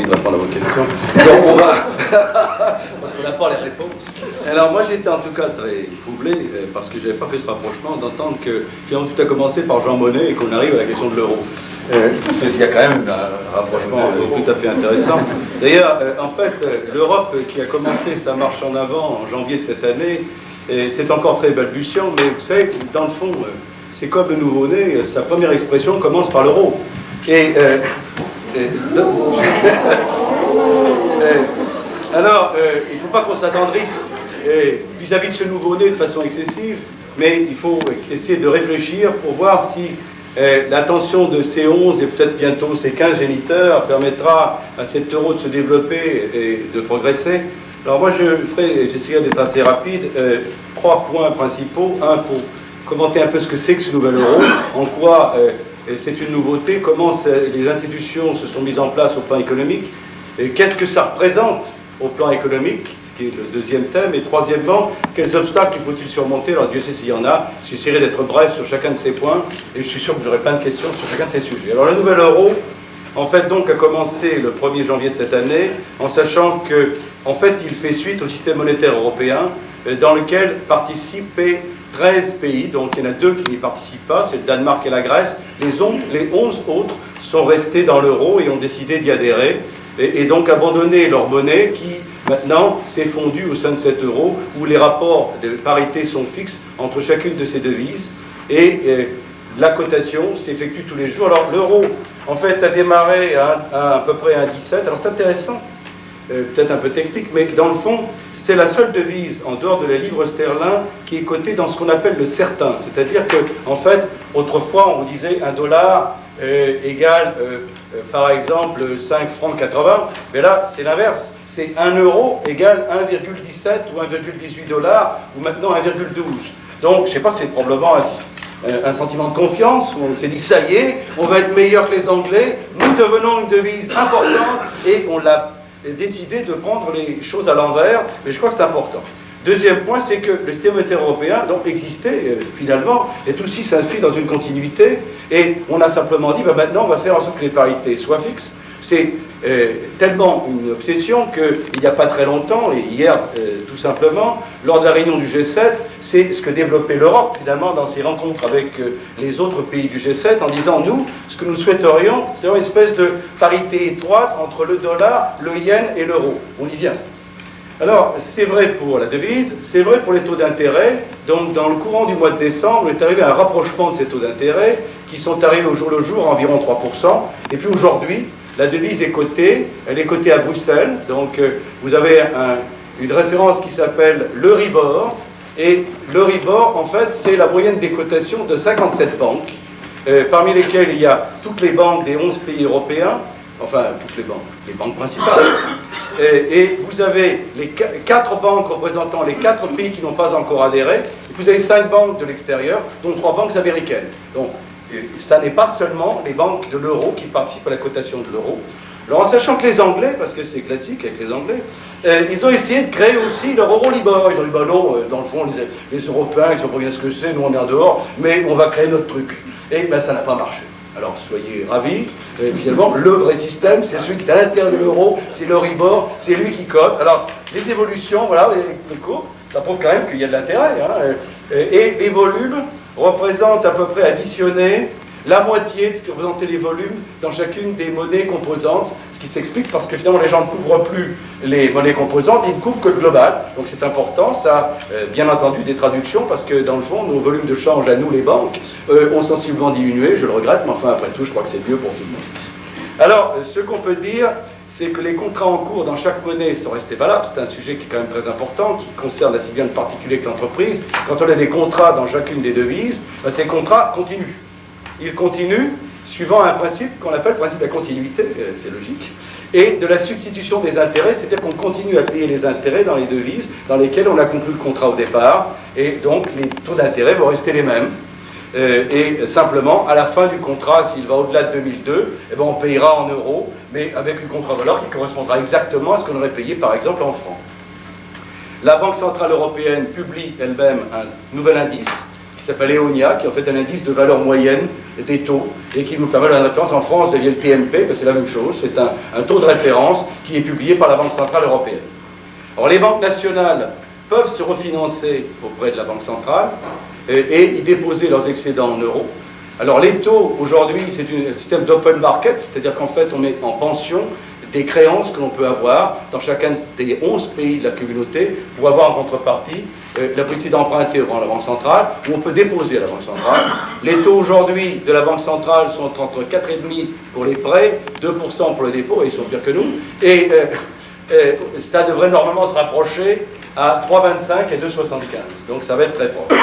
de répondre à vos questions. Donc on va... parce qu'on n'a pas les réponses. Alors moi j'étais en tout cas très troublé, parce que je n'avais pas fait ce rapprochement, d'entendre que finalement tout a commencé par Jean Monnet et qu'on arrive à la question de l'euro. Il y a quand même un rapprochement tout à fait intéressant. D'ailleurs, en fait, l'Europe qui a commencé sa marche en avant en janvier de cette année, c'est encore très balbutiant, mais vous savez, dans le fond, c'est comme le nouveau-né, sa première expression commence par l'euro. Alors, il ne faut pas qu'on s'attendrisse vis-à-vis de ce nouveau-né de façon excessive, mais il faut essayer de réfléchir pour voir si l'attention de ces 11 et peut-être bientôt ces 15 géniteurs permettra à cet euro de se développer et de progresser. Alors moi j'essaierai d'être assez rapide, 3 points principaux. Un, pour commenter un peu ce que c'est que ce nouvel euro, en quoi c'est une nouveauté, comment les institutions se sont mises en place au plan économique, qu'est-ce que ça représente au plan économique, ce qui est le deuxième thème, et troisièmement, quels obstacles faut-il surmonter. Alors Dieu sait s'il y en a, j'essaierai d'être bref sur chacun de ces points, et je suis sûr que vous aurez plein de questions sur chacun de ces sujets. Alors le nouvel euro, en fait donc a commencé le 1er janvier de cette année, en sachant que, en fait, il fait suite au système monétaire européen, dans lequel participaient 13 pays, donc il y en a 2 qui n'y participent pas, c'est le Danemark et la Grèce. Les 11 autres sont restés dans l'euro et ont décidé d'y adhérer, et donc abandonner leur monnaie qui, maintenant, s'est fondue au sein de cet euro, où les rapports de parité sont fixes entre chacune de ces devises, et la cotation s'effectue tous les jours. Alors l'euro, en fait, a démarré à peu près à 1,17. Alors c'est intéressant, peut-être un peu technique, mais dans le fond, c'est la seule devise, en dehors de la livre sterling, qui est cotée dans ce qu'on appelle le certain. C'est-à-dire que, en fait, autrefois, on vous disait $1 égale, par exemple, 5 francs 80, mais là, c'est l'inverse. C'est 1 euro égale 1,17 ou 1,18 $, ou maintenant 1,12. Donc, je ne sais pas, c'est probablement un sentiment de confiance, où on s'est dit, ça y est, on va être meilleur que les Anglais, nous devenons une devise importante, et on l'a décidé de prendre les choses à l'envers, mais je crois que c'est important. Deuxième point, c'est que le système monétaire européen donc existait finalement, et tout ceci s'inscrit dans une continuité, et on a simplement dit, maintenant on va faire en sorte que les parités soient fixes. C'est tellement une obsession qu'il n'y a pas très longtemps, et hier tout simplement, lors de la réunion du G7, c'est ce que développait l'Europe finalement dans ses rencontres avec les autres pays du G7, en disant, nous, ce que nous souhaiterions, c'est une espèce de parité étroite entre le dollar, le yen et l'euro. On y vient. Alors, c'est vrai pour la devise, c'est vrai pour les taux d'intérêt. Donc, dans le courant du mois de décembre, on est arrivé à un rapprochement de ces taux d'intérêt qui sont arrivés au jour le jour à environ 3%. Et puis aujourd'hui, la devise est cotée, elle est cotée à Bruxelles. Donc, vous avez une référence qui s'appelle l'Euribor. Et l'Euribor, en fait, c'est la moyenne des cotations de 57 banques, parmi lesquelles il y a toutes les banques des 11 pays européens, enfin, toutes les banques principales. Et vous avez les 4 banques représentant les 4 pays qui n'ont pas encore adhéré, et vous avez 5 banques de l'extérieur, dont 3 banques américaines. Donc, ça n'est pas seulement les banques de l'euro qui participent à la cotation de l'euro. Alors, en sachant que les Anglais, parce que c'est classique avec les Anglais, ils ont essayé de créer aussi leur Eurolibor. Ils ont dit, non, dans le fond, les Européens, ils ne savent pas bien ce que c'est, nous on est en dehors, mais on va créer notre truc. Et ça n'a pas marché. Alors soyez ravis, finalement, le vrai système, c'est celui qui est à l'intérieur de l'euro, c'est l'Euribor, c'est lui qui cote. Alors, les évolutions, voilà, les courbes, ça prouve quand même qu'il y a de l'intérêt. Et les volumes représentent à peu près additionnés la moitié de ce que représentaient les volumes dans chacune des monnaies composantes, ce qui s'explique parce que finalement les gens ne couvrent plus les monnaies composantes, ils ne couvrent que le global. Donc c'est important, ça bien entendu des traductions, parce que dans le fond, nos volumes de change à nous, les banques, ont sensiblement diminué, je le regrette, mais enfin après tout, je crois que c'est mieux pour tout le monde. Alors, ce qu'on peut dire, c'est que les contrats en cours dans chaque monnaie sont restés valables. C'est un sujet qui est quand même très important, qui concerne aussi bien le particulier que l'entreprise. Quand on a des contrats dans chacune des devises, ces contrats continuent. Ils continuent suivant un principe qu'on appelle le principe de la continuité, c'est logique, et de la substitution des intérêts, c'est-à-dire qu'on continue à payer les intérêts dans les devises dans lesquelles on a conclu le contrat au départ, et donc les taux d'intérêt vont rester les mêmes. Et simplement, à la fin du contrat, s'il va au-delà de 2002, on payera en euros, mais avec une contre-valeur qui correspondra exactement à ce qu'on aurait payé, par exemple, en francs. La Banque Centrale Européenne publie elle-même un nouvel indice, qui s'appelle EONIA, qui est en fait un indice de valeur moyenne des taux, et qui nous permet de la référence. En France, vous aviez le TNP, c'est la même chose, c'est un taux de référence qui est publié par la Banque Centrale Européenne. Alors les banques nationales peuvent se refinancer auprès de la Banque Centrale et y déposer leurs excédents en euros. Alors les taux, aujourd'hui, c'est un système d'open market, c'est-à-dire qu'en fait, on met en pension des créances que l'on peut avoir dans chacun des 11 pays de la communauté pour avoir en contrepartie la possibilité d'emprunter devant la Banque Centrale, où on peut déposer à la Banque Centrale. Les taux aujourd'hui de la Banque Centrale sont entre 4,5% pour les prêts, 2% pour le dépôt, et ils sont pires que nous, et ça devrait normalement se rapprocher à 3,25 et 2,75. Donc ça va être très proche.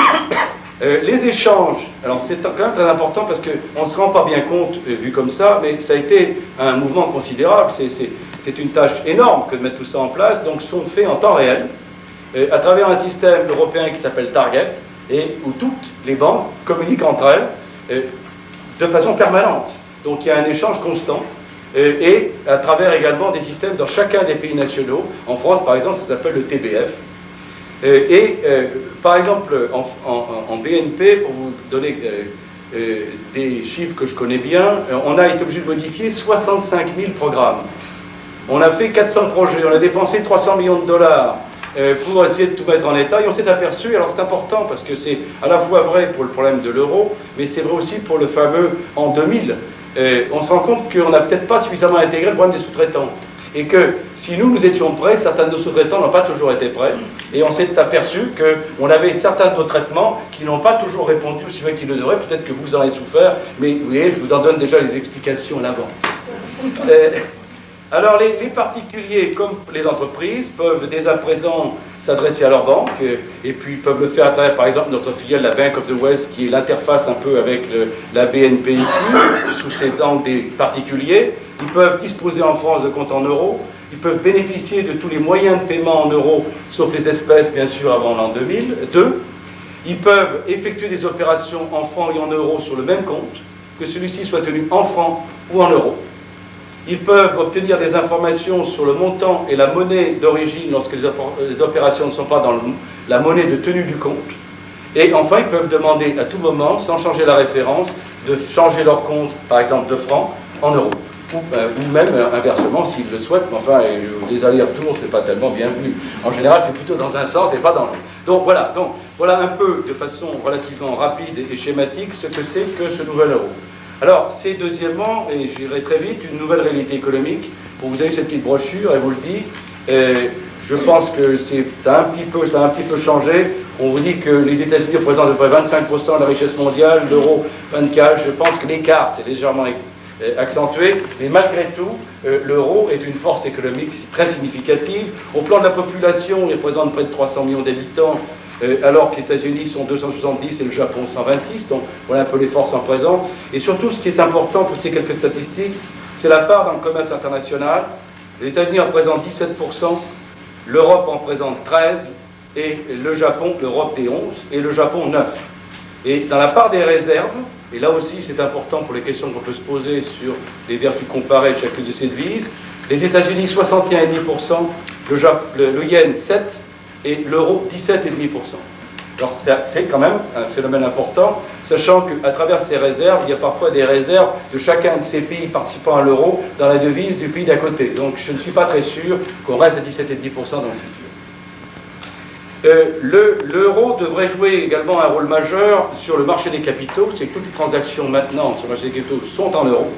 Les échanges, alors c'est quand même très important parce qu'on ne se rend pas bien compte vu comme ça, mais ça a été un mouvement considérable. C'est une tâche énorme que de mettre tout ça en place, donc sont faits en temps réel à travers un système européen qui s'appelle Target et où toutes les banques communiquent entre elles de façon permanente. Donc il y a un échange constant. Et à travers également des systèmes dans chacun des pays nationaux. En France, par exemple, ça s'appelle le TBF. Par exemple, en BNP, pour vous donner des chiffres que je connais bien, on a été obligé de modifier 65 000 programmes. On a fait 400 projets, on a dépensé 300 millions de dollars pour essayer de tout mettre en état, et on s'est aperçu, alors c'est important parce que c'est à la fois vrai pour le problème de l'euro, mais c'est vrai aussi pour le fameux en 2000. On se rend compte qu'on n'a peut-être pas suffisamment intégré le problème des sous-traitants. Et que si nous étions prêts, certains de nos sous-traitants n'ont pas toujours été prêts. Et on s'est aperçu qu'on avait certains de nos traitements qui n'ont pas toujours répondu aussi bien qu'ils le devraient. Peut-être que vous en avez souffert, mais vous voyez, je vous en donne déjà les explications à l'avance. Alors les particuliers comme les entreprises peuvent dès à présent s'adresser à leur banque et puis peuvent le faire à travers par exemple notre filiale, la Bank of the West, qui est l'interface un peu avec la BNP ici, sous ces angles des particuliers. Ils peuvent disposer en France de comptes en euros, ils peuvent bénéficier de tous les moyens de paiement en euros, sauf les espèces bien sûr avant l'an 2002. Ils peuvent effectuer des opérations en francs et en euros sur le même compte, que celui-ci soit tenu en francs ou en euros. Ils peuvent obtenir des informations sur le montant et la monnaie d'origine lorsque les opérations ne sont pas dans la monnaie de tenue du compte. Et enfin, ils peuvent demander à tout moment, sans changer la référence, de changer leur compte, par exemple de francs, en euros. Ou même inversement, s'ils le souhaitent, mais enfin, les allers-retours, c'est pas tellement bienvenu. En général, c'est plutôt dans un sens et pas dans l'autre. Donc voilà un peu, de façon relativement rapide et schématique, ce que c'est que ce nouvel euro. Alors, c'est deuxièmement, et j'irai très vite, une nouvelle réalité économique. Pour vous avez cette petite brochure, elle vous le dit. Je pense que ça a un petit peu changé. On vous dit que les États-Unis représentent à peu près 25% de la richesse mondiale, l'euro 24%. Je pense que l'écart s'est légèrement accentué, mais malgré tout, l'euro est une force économique très significative. Au plan de la population, il représente près de 300 millions d'habitants, alors que les États-Unis sont 270 et le Japon 126, donc voilà un peu les forces en présence. Et surtout, ce qui est important, pour citer quelques statistiques, c'est la part dans le commerce international. Les États-Unis représentent 17%, l'Europe en représente 13%, et le Japon, l'Europe des 11%, et le Japon 9%. Et dans la part des réserves, et là aussi c'est important pour les questions qu'on peut se poser sur les vertus comparées de chacune de ces devises, les États-Unis 61,5%, le yen 7%, et l'euro 17,5%. Alors c'est quand même un phénomène important, sachant qu'à travers ces réserves, il y a parfois des réserves de chacun de ces pays participant à l'euro dans la devise du pays d'à côté. Donc je ne suis pas très sûr qu'on reste à 17,5% dans le futur. L'euro devrait jouer également un rôle majeur sur le marché des capitaux, c'est que toutes les transactions maintenant sur le marché des capitaux sont en euros,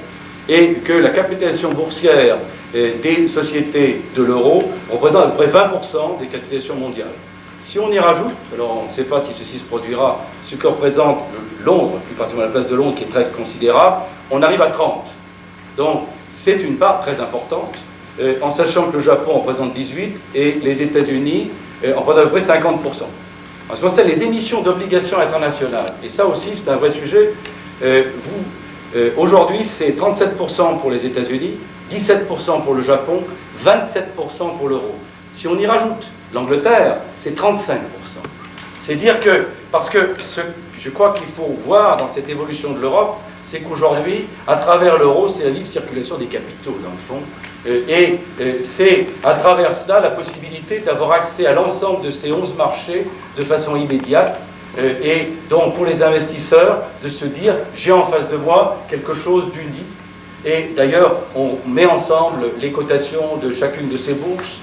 et que la capitalisation boursière des sociétés de l'euro représente à peu près 20% des capitalisations mondiales. Si on y rajoute, alors on ne sait pas si ceci se produira, ce que représente Londres, plus particulièrement la place de Londres qui est très considérable, on arrive à 30%. Donc c'est une part très importante, en sachant que le Japon représente 18% et les États-Unis en représentent à peu près 50%. En ce qui concerne les émissions d'obligations internationales, et ça aussi c'est un vrai sujet, aujourd'hui c'est 37% pour les États-Unis, 17% pour le Japon, 27% pour l'euro. Si on y rajoute l'Angleterre, c'est 35%. C'est dire que, parce que je crois qu'il faut voir dans cette évolution de l'Europe, c'est qu'aujourd'hui, à travers l'euro, c'est la libre circulation des capitaux, dans le fond. Et c'est à travers cela la possibilité d'avoir accès à l'ensemble de ces 11 marchés de façon immédiate. Et donc pour les investisseurs de se dire j'ai en face de moi quelque chose d'unique. Et d'ailleurs on met ensemble les cotations de chacune de ces bourses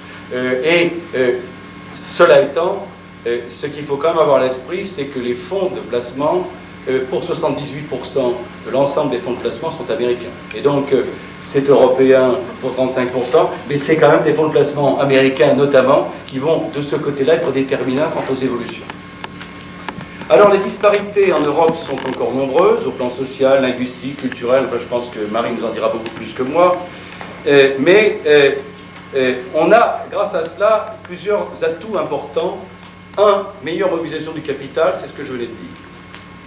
cela étant, ce qu'il faut quand même avoir à l'esprit, c'est que les fonds de placement, pour 78% de l'ensemble des fonds de placement sont américains. Et donc c'est européen pour 35%, mais c'est quand même des fonds de placement américains notamment qui vont de ce côté-là être déterminants quant aux évolutions. Alors les disparités en Europe sont encore nombreuses, au plan social, linguistique, culturel, enfin je pense que Marie nous en dira beaucoup plus que moi, on a, grâce à cela, plusieurs atouts importants. Un, meilleure mobilisation du capital, c'est ce que je venais de dire.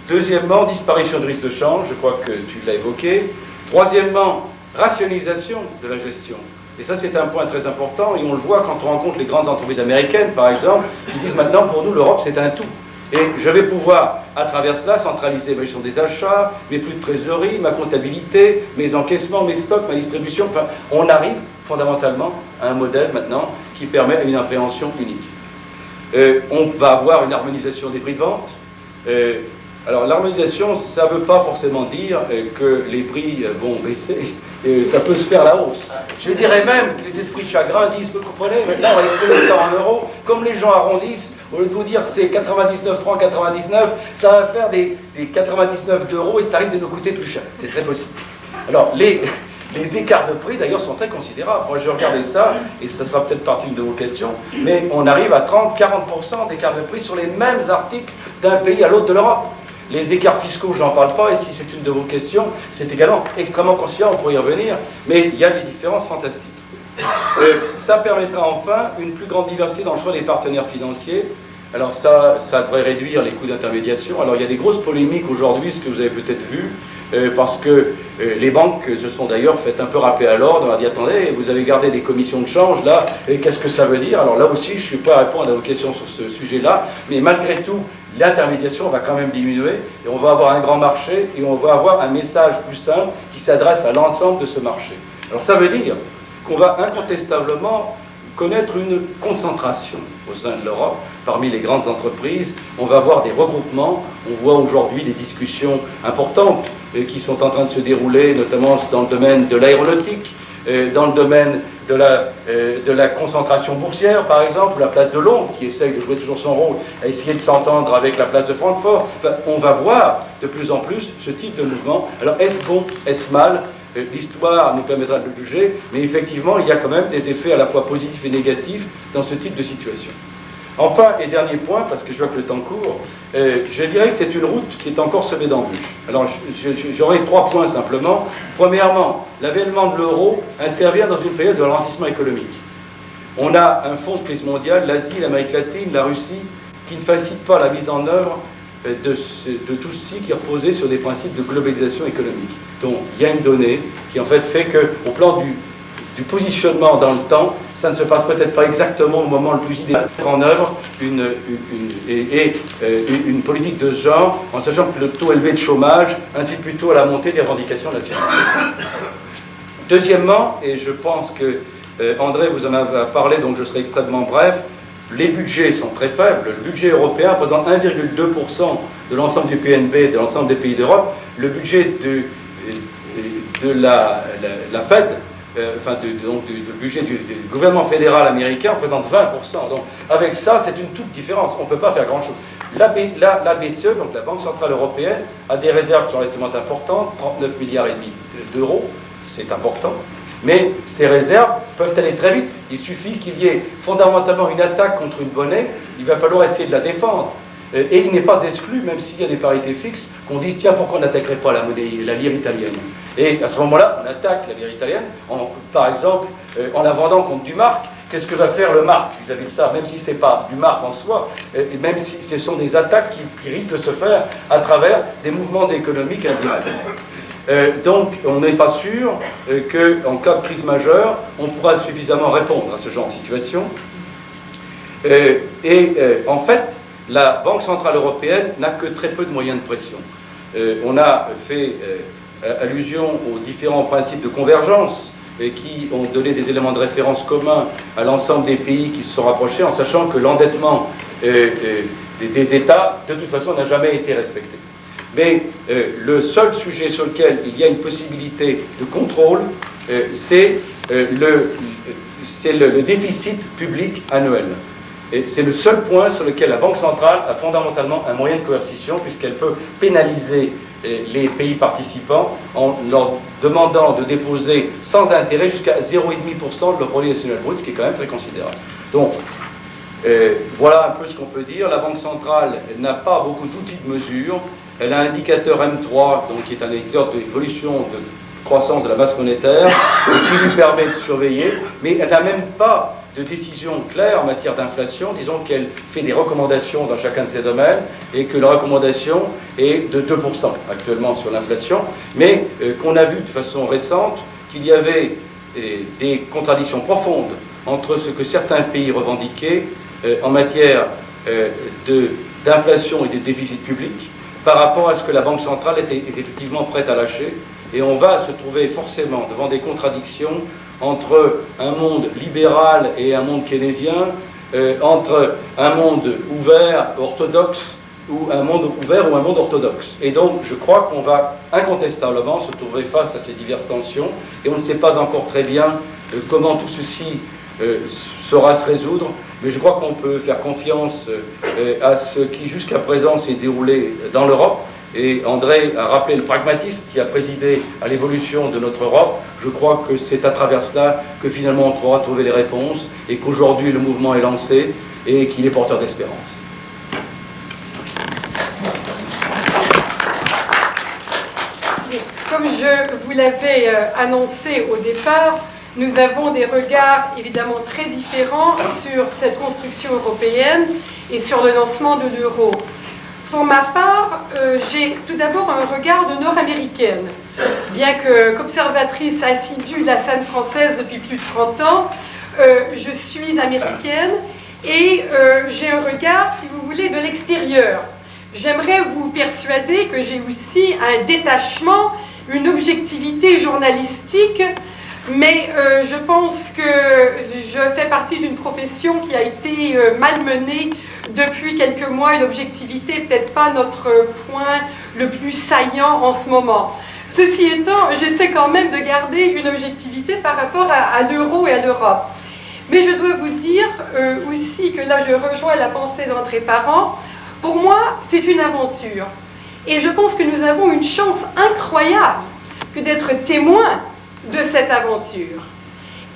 Deuxièmement, disparition du risque de change, je crois que tu l'as évoqué. Troisièmement, rationalisation de la gestion. Et ça, c'est un point très important, et on le voit quand on rencontre les grandes entreprises américaines, par exemple, qui disent maintenant, pour nous, l'Europe, c'est un tout. Et je vais pouvoir, à travers cela, centraliser ma gestion des achats, mes flux de trésorerie, ma comptabilité, mes encaissements, mes stocks, ma distribution. Enfin, on arrive fondamentalement à un modèle maintenant qui permet une appréhension unique. On va avoir une harmonisation des prix de vente. Alors l'harmonisation, ça ne veut pas forcément dire que les prix vont baisser. Ça peut se faire à la hausse. Je dirais même que les esprits chagrins disent, vous comprenez, maintenant on va exprimer ça en euros, comme les gens arrondissent, au lieu de vous dire c'est 99 francs 99, ça va faire des 99 d'euros et ça risque de nous coûter plus cher. C'est très possible. Alors les écarts de prix, d'ailleurs, sont très considérables. Moi, je regardais ça, et ça sera peut-être partie de vos questions, mais on arrive à 30-40% d'écarts de prix sur les mêmes articles d'un pays à l'autre de l'Europe. Les écarts fiscaux, j'en parle pas, et si c'est une de vos questions, c'est également extrêmement considérable, on pourrait y revenir, mais il y a des différences fantastiques. Ça permettra enfin une plus grande diversité dans le choix des partenaires financiers. Alors ça devrait réduire les coûts d'intermédiation. Alors il y a des grosses polémiques aujourd'hui, ce que vous avez peut-être vu, parce que les banques se sont d'ailleurs fait un peu rappeler à l'ordre. On a dit attendez, vous avez gardé des commissions de change là, et qu'est-ce que ça veut dire? Alors là aussi, je ne suis pas à répondre à vos questions sur ce sujet-là, mais malgré tout, l'intermédiation va quand même diminuer, et on va avoir un grand marché, et on va avoir un message plus simple qui s'adresse à l'ensemble de ce marché. Alors ça veut dire qu'on va incontestablement connaître une concentration au sein de l'Europe, parmi les grandes entreprises. On va avoir des regroupements, on voit aujourd'hui des discussions importantes qui sont en train de se dérouler, notamment dans le domaine de l'aéronautique, dans le domaine de la concentration boursière, par exemple, la place de Londres, qui essaye de jouer toujours son rôle, à essayer de s'entendre avec la place de Francfort. Enfin, on va voir de plus en plus ce type de mouvement. Alors, est-ce bon, est-ce mal? L'histoire nous permettra de le juger, mais effectivement, il y a quand même des effets à la fois positifs et négatifs dans ce type de situation. Enfin, et dernier point, parce que je vois que le temps court, je dirais que c'est une route qui est encore semée d'embûches. Alors, j'aurai 3 points simplement. Premièrement, l'avènement de l'euro intervient dans une période de ralentissement économique. On a un fond de crise mondiale, l'Asie, l'Amérique latine, la Russie, qui ne facilitent pas la mise en œuvre de tout ceci qui est reposé sur des principes de globalisation économique. Donc, il y a une donnée qui en fait qu'au plan du positionnement dans le temps, ça ne se passe peut-être pas exactement au moment le plus idéal pour mettre en œuvre une politique de ce genre, en sachant que le taux élevé de chômage incite plutôt à la montée des revendications nationales. Deuxièmement, et je pense que André vous en a parlé, donc je serai extrêmement bref, les budgets sont très faibles. Le budget européen représente 1,2% de l'ensemble du PNB de l'ensemble des pays d'Europe. Le budget de la Fed, le budget du gouvernement fédéral américain représente 20%. Donc avec ça, c'est une toute différence. On ne peut pas faire grand-chose. La BCE, donc la Banque Centrale Européenne, a des réserves qui sont relativement importantes, 39 milliards et demi d'euros, c'est important. Mais ces réserves peuvent aller très vite. Il suffit qu'il y ait fondamentalement une attaque contre une monnaie, il va falloir essayer de la défendre. Et il n'est pas exclu, même s'il y a des parités fixes, qu'on dise tiens, pourquoi on n'attaquerait pas la lire italienne? Et à ce moment-là, on attaque la lire italienne, par exemple, en la vendant contre du mark. Qu'est-ce que va faire le mark vis-à-vis de ça, même si ce n'est pas du mark en soi, et même si ce sont des attaques qui risquent de se faire à travers des mouvements économiques indirects. Donc, on n'est pas sûr qu'en cas de crise majeure, on pourra suffisamment répondre à ce genre de situation. En fait, la Banque Centrale Européenne n'a que très peu de moyens de pression. On a fait allusion aux différents principes de convergence qui ont donné des éléments de référence communs à l'ensemble des pays qui se sont rapprochés, en sachant que l'endettement des États, de toute façon, n'a jamais été respecté. Mais le seul sujet sur lequel il y a une possibilité de contrôle, c'est le déficit public annuel. Et c'est le seul point sur lequel la Banque centrale a fondamentalement un moyen de coercition, puisqu'elle peut pénaliser les pays participants en leur demandant de déposer sans intérêt jusqu'à 0,5% de leur produit national brut, ce qui est quand même très considérable. Donc, voilà un peu ce qu'on peut dire. La Banque centrale n'a pas beaucoup d'outils de mesure. Elle a un indicateur M3, donc, qui est un indicateur d'évolution de croissance de la masse monétaire, qui lui permet de surveiller, mais elle n'a même pas de décision claire en matière d'inflation. Disons qu'elle fait des recommandations dans chacun de ces domaines, et que la recommandation est de 2% actuellement sur l'inflation, mais qu'on a vu de façon récente qu'il y avait des contradictions profondes entre ce que certains pays revendiquaient en matière d'inflation et de déficit public par rapport à ce que la Banque centrale était effectivement prête à lâcher. Et on va se trouver forcément devant des contradictions entre un monde libéral et un monde keynésien, entre un monde ouvert, orthodoxe, ou un monde ouvert ou un monde orthodoxe. Et donc, je crois qu'on va incontestablement se trouver face à ces diverses tensions, et on ne sait pas encore très bien comment tout ceci saura se résoudre, mais je crois qu'on peut faire confiance à ce qui jusqu'à présent s'est déroulé dans l'Europe. Et André a rappelé le pragmatisme qui a présidé à l'évolution de notre Europe. Je crois que c'est à travers cela que finalement on pourra trouver les réponses, et qu'aujourd'hui le mouvement est lancé et qu'il est porteur d'espérance. Comme je vous l'avais annoncé au départ, nous avons des regards évidemment très différents sur cette construction européenne et sur le lancement de l'euro. Pour ma part, j'ai tout d'abord un regard de nord-américaine. Bien qu'observatrice assidue de la scène française depuis plus de 30 ans, je suis américaine et j'ai un regard, si vous voulez, de l'extérieur. J'aimerais vous persuader que j'ai aussi un détachement, une objectivité journalistique, mais je pense que je fais partie d'une profession qui a été malmenée depuis quelques mois, et l'objectivité n'est peut-être pas notre point le plus saillant en ce moment. Ceci étant, j'essaie quand même de garder une objectivité par rapport à l'euro et à l'Europe. Mais je dois vous dire aussi que là je rejoins la pensée d'André Parent. Pour moi, c'est une aventure. Et je pense que nous avons une chance incroyable que d'être témoins de cette aventure.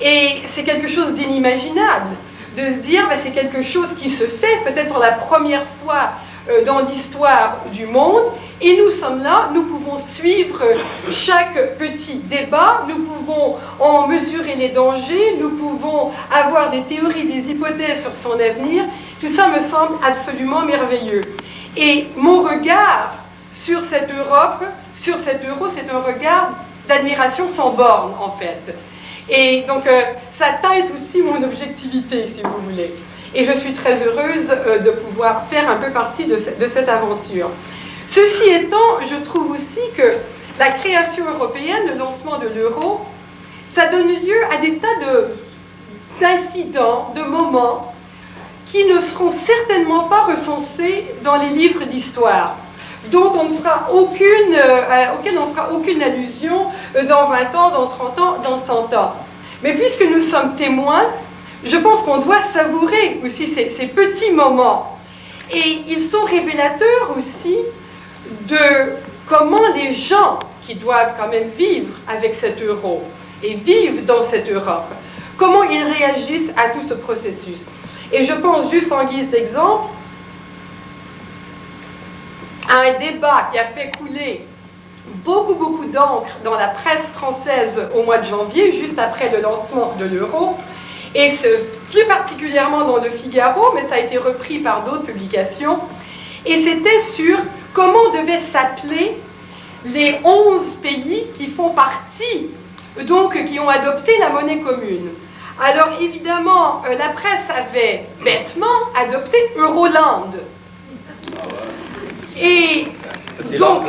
Et c'est quelque chose d'inimaginable, de se dire c'est quelque chose qui se fait peut-être pour la première fois dans l'histoire du monde, et nous sommes là, nous pouvons suivre chaque petit débat, nous pouvons en mesurer les dangers, nous pouvons avoir des théories, des hypothèses sur son avenir. Tout ça me semble absolument merveilleux. Et mon regard sur cette Europe, sur cet euro, c'est un regard d'admiration sans borne, en fait. Et donc, ça teinte aussi mon objectivité, si vous voulez. Et je suis très heureuse de pouvoir faire un peu partie de cette aventure. Ceci étant, je trouve aussi que la création européenne, le lancement de l'euro, ça donne lieu à des tas d'incidents, de moments, qui ne seront certainement pas recensés dans les livres d'histoire, dont on ne fera aucune, auquel on ne fera aucune allusion dans 20 ans, dans 30 ans, dans 100 ans. Mais puisque nous sommes témoins, je pense qu'on doit savourer aussi ces petits moments. Et ils sont révélateurs aussi de comment les gens qui doivent quand même vivre avec cet euro et vivent dans cette Europe, comment ils réagissent à tout ce processus. Et je pense juste en guise d'exemple à un débat qui a fait couler beaucoup d'encre dans la presse française au mois de janvier, juste après le lancement de l'euro, et plus particulièrement dans le Figaro, mais ça a été repris par d'autres publications, et c'était sur comment devaient s'appeler les 11 pays qui font partie, donc qui ont adopté la monnaie commune. Alors évidemment, la presse avait bêtement adopté Euroland. Et donc,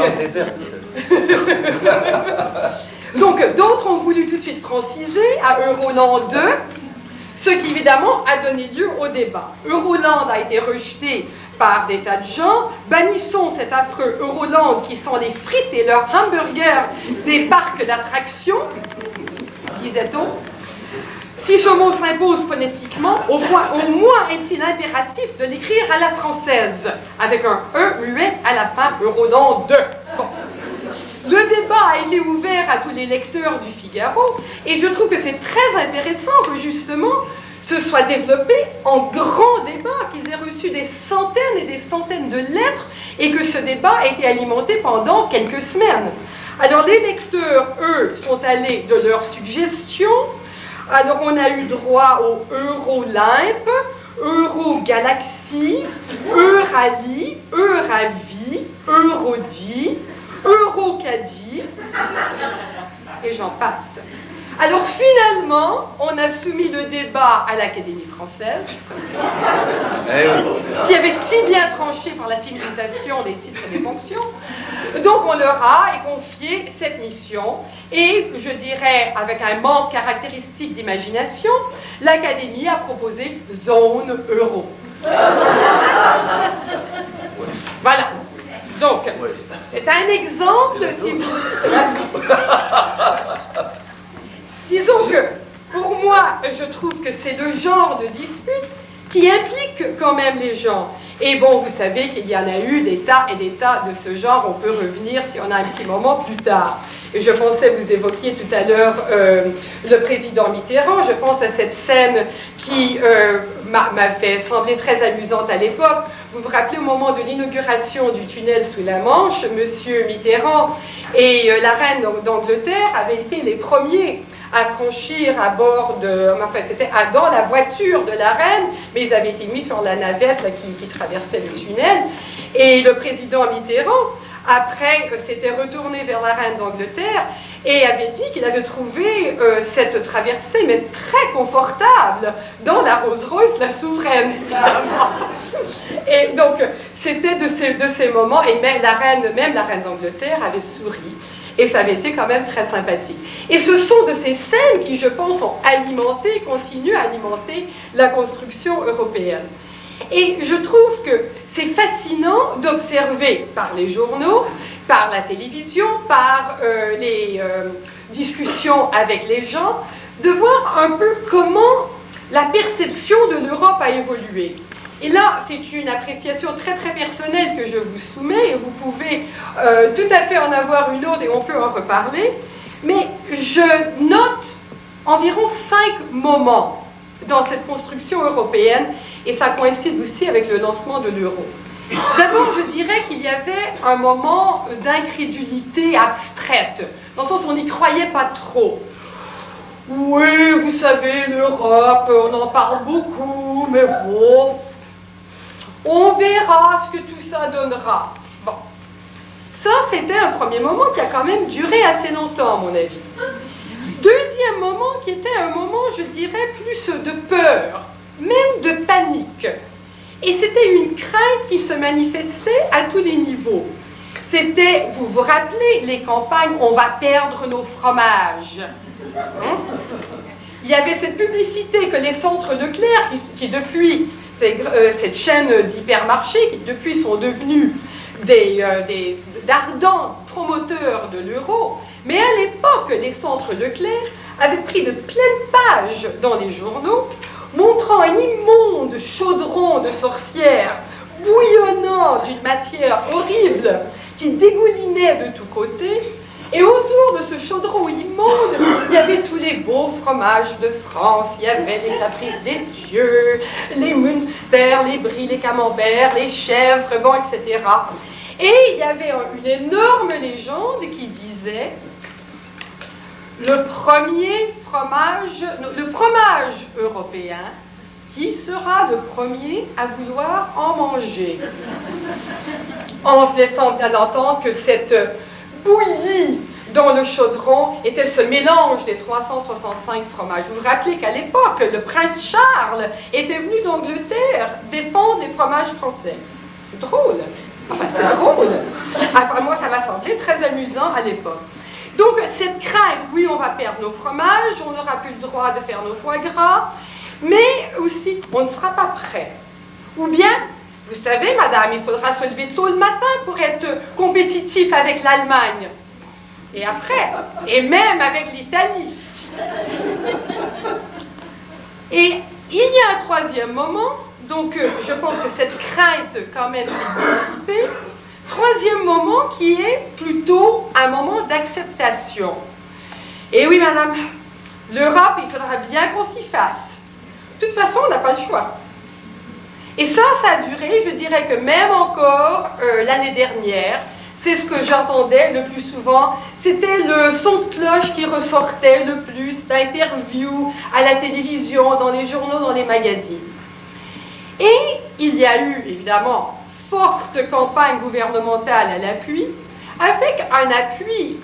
donc d'autres ont voulu tout de suite franciser à Euroland 2, ce qui évidemment a donné lieu au débat. Euroland a été rejeté par des tas de gens. Bannissons cet affreux Euroland qui sont les frites et leurs hamburgers des parcs d'attractions, disait-on. Si ce mot s'impose phonétiquement, au moins est-il impératif de l'écrire à la française, avec un E muet à la fin, Euroland 2. Bon. Le débat a été ouvert à tous les lecteurs du Figaro, et je trouve que c'est très intéressant que justement se soit développé en grand débat, qu'ils aient reçu des centaines et des centaines de lettres, et que ce débat a été alimenté pendant quelques semaines. Alors les lecteurs, eux, sont allés de leurs suggestions. Alors on a eu droit au Eurolympe, Eurogalaxie, Eurali, Euravi, Eurodi, Eurocadie, et j'en passe. Alors finalement, on a soumis le débat à l'Académie française, qui avait si bien tranché par la féminisation des titres et des fonctions. Donc on leur a confié cette mission, et je dirais, avec un manque caractéristique d'imagination, l'Académie a proposé zone euro. Voilà. Donc, c'est un exemple, si vous... Disons que, pour moi, je trouve que c'est le genre de dispute qui implique quand même les gens. Et bon, vous savez qu'il y en a eu des tas et des tas de ce genre. On peut revenir, si on a un petit moment, plus tard. Et je pensais, vous évoquiez tout à l'heure le président Mitterrand. Je pense à cette scène qui m'avait semblé très amusante à l'époque. Vous vous rappelez, au moment de l'inauguration du tunnel sous la Manche, M. Mitterrand et la reine d'Angleterre avaient été les premiers à franchir à bord de... Enfin, c'était dans la voiture de la reine, mais ils avaient été mis sur la navette là, qui traversait le tunnel. Et le président Mitterrand, après, s'était retourné vers la reine d'Angleterre et avait dit qu'il avait trouvé cette traversée, mais très confortable, dans la Rolls-Royce, la souveraine, évidemment. Et donc, c'était de ces moments, et même la reine d'Angleterre avait souri. Et ça avait été quand même très sympathique. Et ce sont de ces scènes qui, je pense, ont alimenté, continuent à alimenter la construction européenne. Et je trouve que c'est fascinant d'observer par les journaux, par la télévision, par les discussions avec les gens, de voir un peu comment la perception de l'Europe a évolué. Et là, c'est une appréciation très très personnelle que je vous soumets, et vous pouvez tout à fait en avoir une autre et on peut en reparler. Mais je note environ 5 moments dans cette construction européenne, et ça coïncide aussi avec le lancement de l'euro. D'abord, je dirais qu'il y avait un moment d'incrédulité abstraite, dans le sens où on n'y croyait pas trop. Oui, vous savez, l'Europe, on en parle beaucoup, mais bon, on verra ce que tout ça donnera. Bon, ça c'était un premier moment qui a quand même duré assez longtemps, à mon avis. Deuxième moment qui était un moment, je dirais, plus de peur, même de panique. Et c'était une crainte qui se manifestait à tous les niveaux. C'était, vous vous rappelez, les campagnes « On va perdre nos fromages ». Il y avait cette publicité que les centres Leclerc, qui depuis, cette chaîne d'hypermarchés, qui depuis sont devenus d'ardents promoteurs de l'euro, mais à l'époque, les centres Leclerc avaient pris de pleines pages dans les journaux, montrant un immonde chaudron de sorcières bouillonnant d'une matière horrible qui dégoulinait de tous côtés. Et autour de ce chaudron immonde, il y avait tous les beaux fromages de France. Il y avait les caprices des dieux, les Münster, les brie, les camemberts, les chèvres, bon, etc. Et il y avait une énorme légende qui disait le fromage européen qui sera le premier à vouloir en manger. En se laissant bien entendre que cette bouillie dans le chaudron était ce mélange des 365 fromages. Vous vous rappelez qu'à l'époque, le prince Charles était venu d'Angleterre défendre les fromages français. C'est drôle. Enfin, c'est drôle. Enfin, moi, ça m'a semblé très amusant à l'époque. Donc, cette crainte, oui, on va perdre nos fromages, on n'aura plus le droit de faire nos foie gras, mais aussi, on ne sera pas prêt. Ou bien, Vous savez, madame, il faudra se lever tôt le matin pour être compétitif avec l'Allemagne. Et après, et même avec l'Italie. Et il y a un troisième moment, donc je pense que cette crainte quand même s'est dissipée. Troisième moment qui est plutôt un moment d'acceptation. Et oui, madame, l'Europe, il faudra bien qu'on s'y fasse. De toute façon, on n'a pas le choix. Et ça a duré, je dirais que même encore l'année dernière, c'est ce que j'entendais le plus souvent, c'était le son de cloche qui ressortait le plus d'interviews à la télévision, dans les journaux, dans les magazines. Et il y a eu, évidemment, forte campagne gouvernementale à l'appui, avec un appui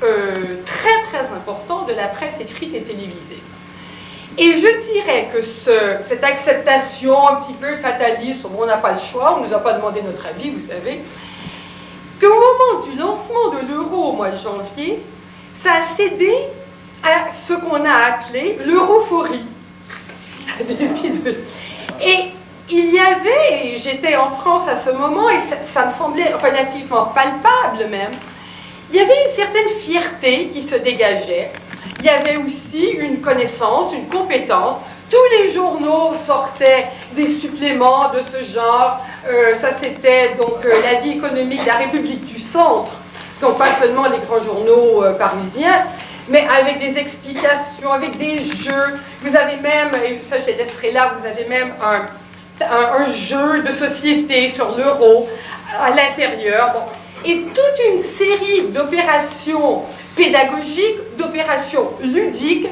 très très important de la presse écrite et télévisée. Et je dirais que cette acceptation un petit peu fataliste, on n'a pas le choix, on ne nous a pas demandé notre avis, vous savez, qu'au moment du lancement de l'euro au mois de janvier, ça a cédé à ce qu'on a appelé l'europhorie. Et il y avait, et j'étais en France à ce moment, et ça me semblait relativement palpable même, il y avait une certaine fierté qui se dégageait. Il y avait aussi une connaissance, une compétence. Tous les journaux sortaient des suppléments de ce genre. Ça, c'était donc la vie économique de la République du Centre. Donc, pas seulement les grands journaux parisiens, mais avec des explications, avec des jeux. Vous avez même, et ça je les laisserai là, vous avez même un jeu de société sur l'euro à l'intérieur. Bon. Et toute une série d'opérations pédagogiques, d'opérations ludiques,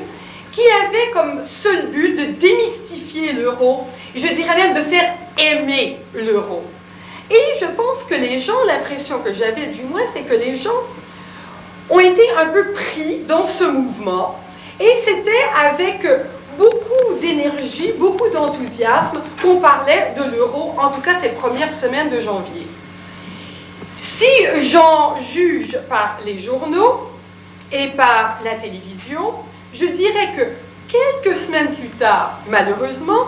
qui avaient comme seul but de démystifier l'euro, je dirais même de faire aimer l'euro. Et je pense que les gens, l'impression que j'avais du moins, c'est que les gens ont été un peu pris dans ce mouvement, et c'était avec beaucoup d'énergie, beaucoup d'enthousiasme qu'on parlait de l'euro, en tout cas ces premières semaines de janvier. Si j'en juge par les journaux et par la télévision, je dirais que quelques semaines plus tard, malheureusement,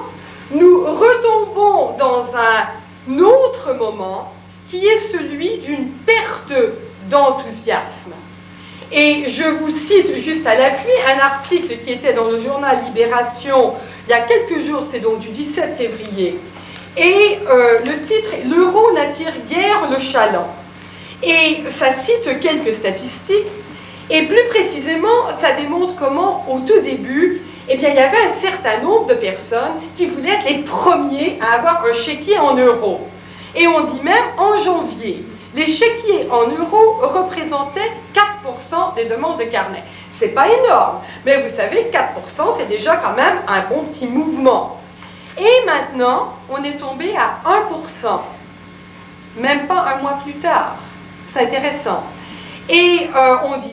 nous retombons dans un autre moment qui est celui d'une perte d'enthousiasme. Et je vous cite juste à l'appui un article qui était dans le journal Libération il y a quelques jours, c'est donc du 17 février. Et le titre est « L'euro n'attire guère le chaland ». Et ça cite quelques statistiques. Et plus précisément, ça démontre comment, au tout début, eh bien, il y avait un certain nombre de personnes qui voulaient être les premiers à avoir un chéquier en euros. Et on dit même, en janvier, les chéquiers en euros représentaient 4% des demandes de carnet. C'est pas énorme, mais vous savez, 4%, c'est déjà quand même un bon petit mouvement. Et maintenant, on est tombé à 1%, même pas un mois plus tard. C'est intéressant. Et on dit